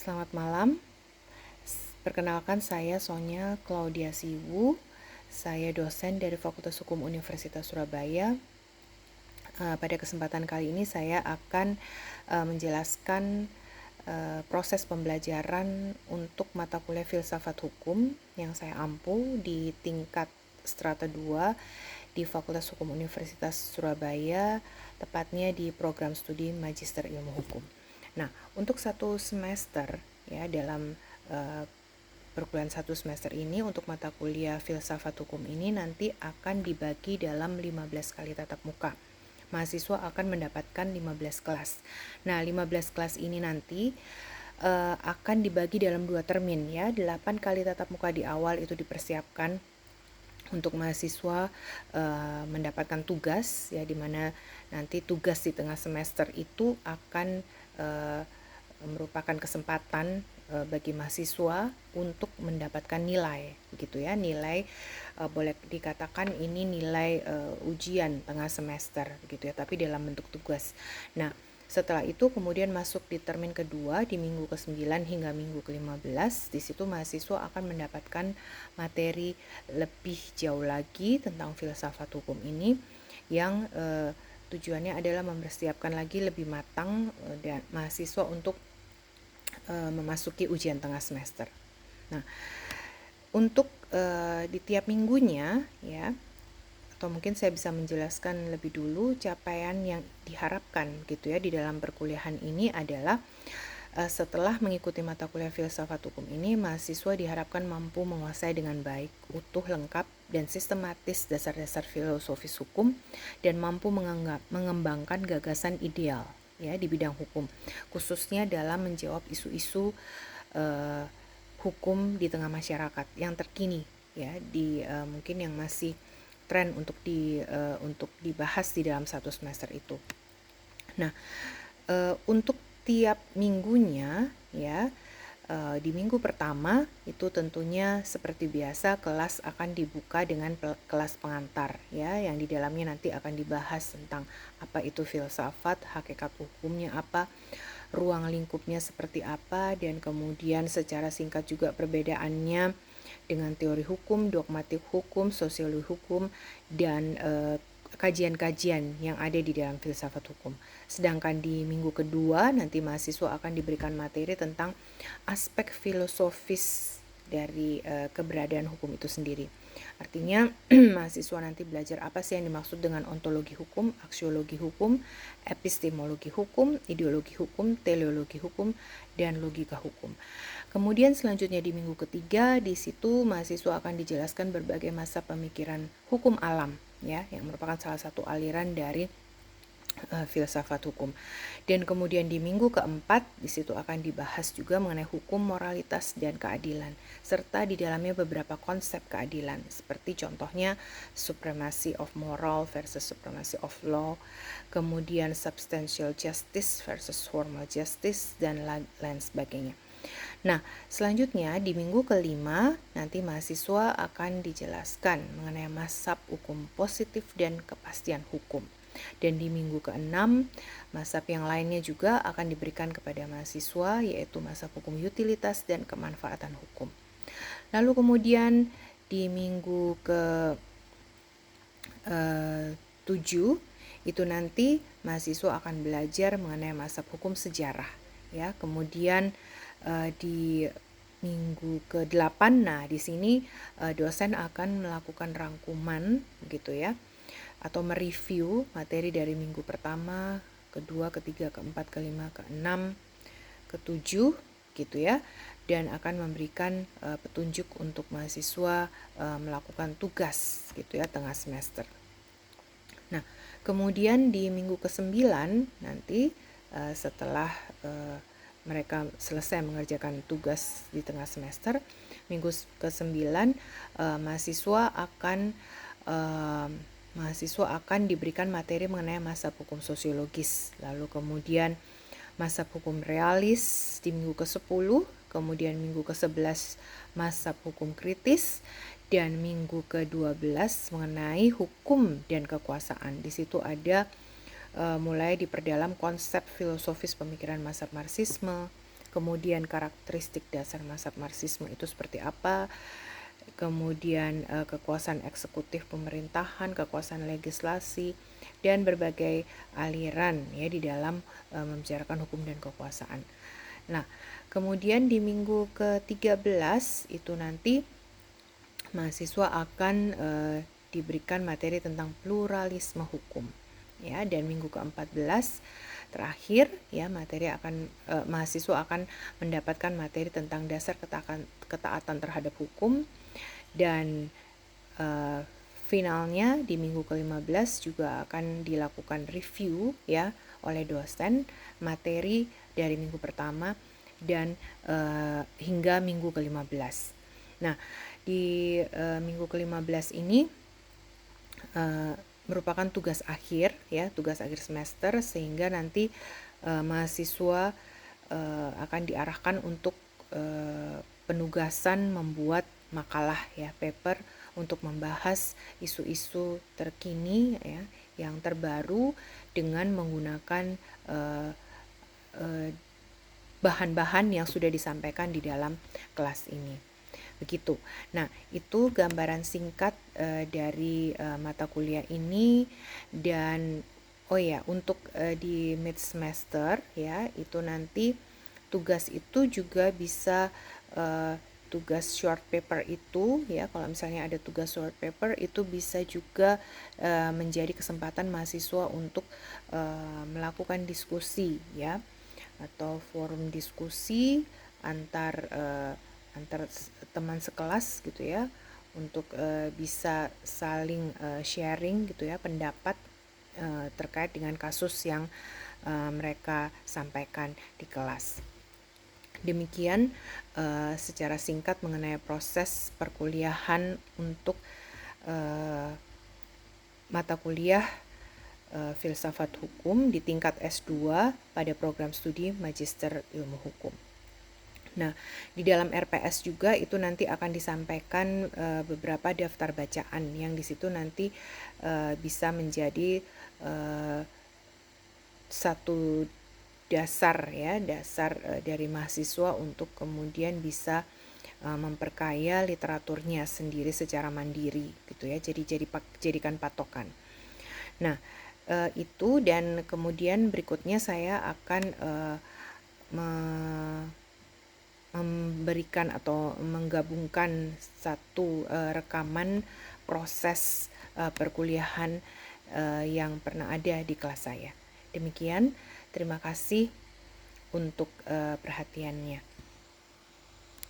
Selamat malam. Perkenalkan saya Sonya Claudia Siwu. Saya dosen dari Fakultas Hukum Universitas Surabaya. Pada kesempatan kali ini saya akan menjelaskan proses pembelajaran untuk mata kuliah filsafat hukum yang saya ampu di tingkat strata 2 di Fakultas Hukum Universitas Surabaya, tepatnya di program studi Magister Ilmu Hukum. Nah, untuk satu semester ya dalam perkuliahan satu semester ini untuk mata kuliah filsafat hukum ini nanti akan dibagi dalam 15 kali tatap muka. Mahasiswa akan mendapatkan 15 kelas. Nah, 15 kelas ini nanti akan dibagi dalam 2 termin ya. 8 kali tatap muka di awal itu dipersiapkan untuk mahasiswa mendapatkan tugas ya, di mana nanti tugas di tengah semester itu akan merupakan kesempatan bagi mahasiswa untuk mendapatkan nilai gitu ya. Nilai boleh dikatakan ini nilai ujian tengah semester gitu ya, tapi dalam bentuk tugas. Nah, setelah itu kemudian masuk di termin kedua di minggu ke-9 hingga minggu ke-15. Di situ mahasiswa akan mendapatkan materi lebih jauh lagi tentang filsafat hukum ini yang tujuannya adalah mempersiapkan lagi lebih matang dan mahasiswa untuk memasuki ujian tengah semester. Nah, untuk di tiap minggunya ya, atau mungkin saya bisa menjelaskan lebih dulu capaian yang diharapkan gitu ya di dalam perkuliahan ini adalah setelah mengikuti mata kuliah filsafat hukum ini, mahasiswa diharapkan mampu menguasai dengan baik, utuh, lengkap, dan sistematis dasar-dasar filosofis hukum dan mampu mengembangkan gagasan ideal ya di bidang hukum, khususnya dalam menjawab isu-isu hukum di tengah masyarakat yang terkini ya, di mungkin yang masih tren untuk dibahas di dalam satu semester itu. Nah, untuk tiap minggunya ya, di minggu pertama itu tentunya seperti biasa kelas akan dibuka dengan kelas pengantar ya, yang di dalamnya nanti akan dibahas tentang apa itu filsafat, hakikat hukumnya apa, ruang lingkupnya seperti apa, dan kemudian secara singkat juga perbedaannya dengan teori hukum, dogmatik hukum, sosiologi hukum, dan kajian-kajian yang ada di dalam filsafat hukum. Sedangkan di minggu kedua nanti mahasiswa akan diberikan materi tentang aspek filosofis dari keberadaan hukum itu sendiri. Artinya mahasiswa nanti belajar apa sih yang dimaksud dengan ontologi hukum, aksiologi hukum, epistemologi hukum, ideologi hukum, teleologi hukum, dan logika hukum. Kemudian selanjutnya di minggu ketiga, di situ mahasiswa akan dijelaskan berbagai masa pemikiran hukum alam ya, yang merupakan salah satu aliran dari filsafat hukum. Dan kemudian di minggu keempat di situ akan dibahas juga mengenai hukum, moralitas, dan keadilan, serta di dalamnya beberapa konsep keadilan seperti contohnya supremacy of moral versus supremacy of law, kemudian substantial justice versus formal justice, dan lain sebagainya. Nah, selanjutnya di minggu kelima nanti mahasiswa akan dijelaskan mengenai mazhab hukum positif dan kepastian hukum. Dan di minggu ke-6, mazhab yang lainnya juga akan diberikan kepada mahasiswa, yaitu mazhab hukum utilitas dan kemanfaatan hukum. Lalu kemudian di minggu ke-7 itu nanti mahasiswa akan belajar mengenai mazhab hukum sejarah ya. Kemudian di minggu ke-8, nah di sini dosen akan melakukan rangkuman gitu ya, atau mereview materi dari minggu pertama, kedua, ketiga, keempat, kelima, keenam, ketujuh gitu ya, dan akan memberikan petunjuk untuk mahasiswa melakukan tugas gitu ya tengah semester. Nah, kemudian di minggu ke-9 nanti setelah mereka selesai mengerjakan tugas di tengah semester, minggu ke-9 mahasiswa akan diberikan materi mengenai mazhab hukum sosiologis, lalu kemudian mazhab hukum realis di minggu ke-10, kemudian minggu ke-11 mazhab hukum kritis, dan minggu ke-12 mengenai hukum dan kekuasaan. Di situ ada mulai diperdalam konsep filosofis pemikiran mazhab Marxisme, kemudian karakteristik dasar mazhab Marxisme itu seperti apa, kemudian kekuasaan eksekutif pemerintahan, kekuasaan legislasi, dan berbagai aliran ya di dalam membicarakan hukum dan kekuasaan. Nah, kemudian di minggu ke-13 itu nanti mahasiswa akan diberikan materi tentang pluralisme hukum. Ya, dan minggu ke-14 terakhir ya mahasiswa akan mendapatkan materi tentang dasar ketaatan terhadap hukum, dan finalnya di minggu ke-15 juga akan dilakukan review ya oleh dosen materi dari minggu pertama dan hingga minggu ke-15. Nah, di minggu ke-15 ini merupakan tugas akhir ya, tugas akhir semester, sehingga nanti mahasiswa akan diarahkan untuk penugasan membuat makalah ya, paper untuk membahas isu-isu terkini ya, yang terbaru dengan menggunakan bahan-bahan yang sudah disampaikan di dalam kelas ini. Begitu. Nah, itu gambaran singkat dari mata kuliah ini. Dan oh ya, untuk di mid semester ya, itu nanti tugas itu juga bisa tugas short paper itu ya, kalau misalnya ada tugas short paper itu bisa juga menjadi kesempatan mahasiswa untuk melakukan diskusi ya, atau forum diskusi antar teman sekelas gitu ya, untuk bisa saling sharing gitu ya pendapat terkait dengan kasus yang mereka sampaikan di kelas. Demikian secara singkat mengenai proses perkuliahan untuk mata kuliah filsafat hukum di tingkat S2 pada program studi Magister Ilmu Hukum. Nah, di dalam RPS juga itu nanti akan disampaikan beberapa daftar bacaan yang di situ nanti bisa menjadi satu dasar ya, dasar dari mahasiswa untuk kemudian bisa memperkaya literaturnya sendiri secara mandiri gitu ya. Jadikan patokan. Nah, itu, dan kemudian berikutnya saya akan memberikan atau menggabungkan satu rekaman proses perkuliahan yang pernah ada di kelas saya. Demikian, terima kasih untuk perhatiannya.